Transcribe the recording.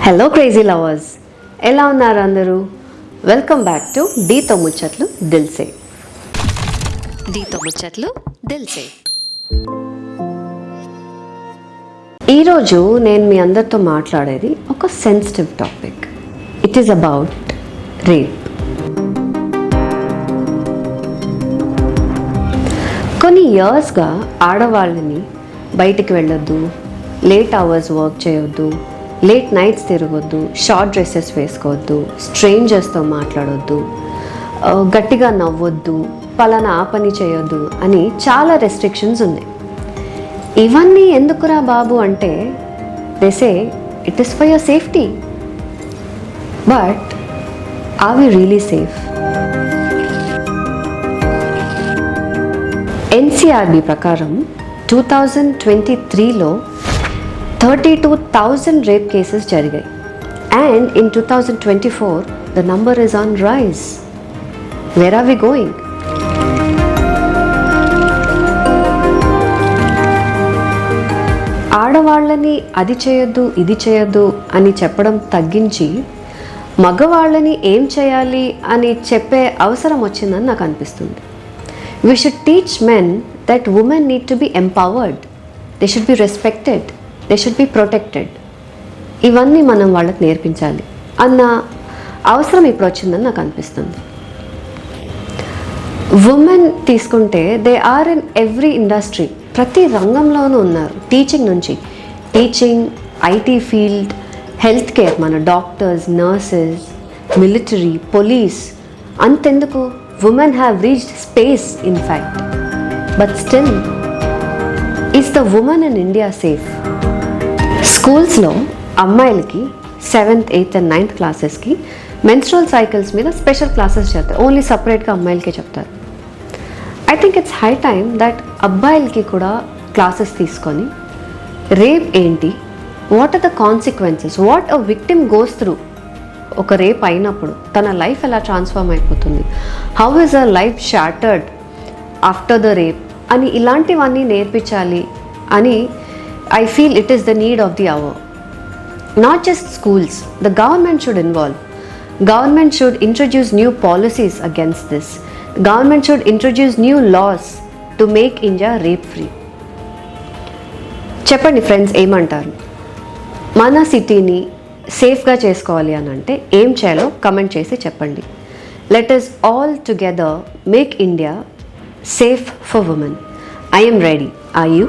Hello crazy lovers, ఎలా ఉన్నారు అందరూ? వెల్కమ్ బ్యాక్ టు డీతో ముచ్చట్లు దిల్సే. డీతో ముచ్చట్లు దిల్సే. ఈరోజు నేను మీ అందరితో మాట్లాడేది ఒక sensitive topic. It is about rape. కొన్ని ఇయర్స్గా ఆడవాళ్ళని బయటికి వెళ్ళొద్దు, లేట్ అవర్స్ వర్క్ చేయొద్దు, లేట్ నైట్స్ తిరగొద్దు, షార్ట్ డ్రెస్సెస్ వేసుకోవద్దు, స్ట్రేంజర్స్తో మాట్లాడొద్దు, గట్టిగా నవ్వొద్దు, పలానా ఆ పని చేయొద్దు అని చాలా రెస్ట్రిక్షన్స్ ఉన్నాయి. ఇవన్నీ ఎందుకురా బాబు అంటే they say it is for your safety. But are we really safe? NCRB ప్రకారం 2023లో 32,000 రేప్ కేసెస్ జరిగాయి. And in 2024 the number is on rise. Where are we going? ఆడవాళ్ళని అది చేయొద్దు ఇది చేయొద్దు అని చెప్పడం తగ్గించి మగవాళ్ళని ఏం చేయాలి అని చెప్పే అవసరం వచ్చిందని నాకు అనిపిస్తుంది. We should teach men that women need to be empowered. They should be respected. They should be protected. ఇవన్నీ మనం వాళ్ళకి నేర్పించాలి అన్న అవసరం ఇప్పుడు వచ్చిందని నాకు అనిపిస్తుంది. ఉమెన్ తీసుకుంటే they are in every industry. ప్రతి రంగంలోనూ ఉన్నారు. టీచింగ్ నుంచి, teaching, IT field, health care, మన డాక్టర్స్, నర్సెస్, మిలిటరీ, పోలీస్. అంతెందుకు, women have reached space in fact. But still, is the woman in India safe? స్కూల్స్లో అమ్మాయిలకి 7th, 8th and 9th క్లాసెస్కి menstrual cycles మీద స్పెషల్ క్లాసెస్ చేస్తారు. Only సపరేట్గా అమ్మాయిలకే చెప్తారు. I think it's high time that అబ్బాయిలకి కూడా క్లాసెస్ తీసుకొని రేప్ ఏంటి, what are the consequences, what a victim goes through. ఒక రేప్ అయినప్పుడు తన లైఫ్ ఎలా ట్రాన్స్ఫార్మ్ అయిపోతుంది, how is a life shattered after the rape అని ఇలాంటివన్నీ నేర్పించాలి అని I feel it is the need of the hour. Not just schools, the government should involve. Government should introduce new policies against this. Government should introduce new laws to make India rape free. చెప్పండి friends, ఏమంటారు? మన సిటీని సేఫ్గా చేసుకోవాలి అని అంటే ఏం చేయాలో కమెంట్ చేసి చెప్పండి. Let us all together make India safe for women. I am ready. Are you?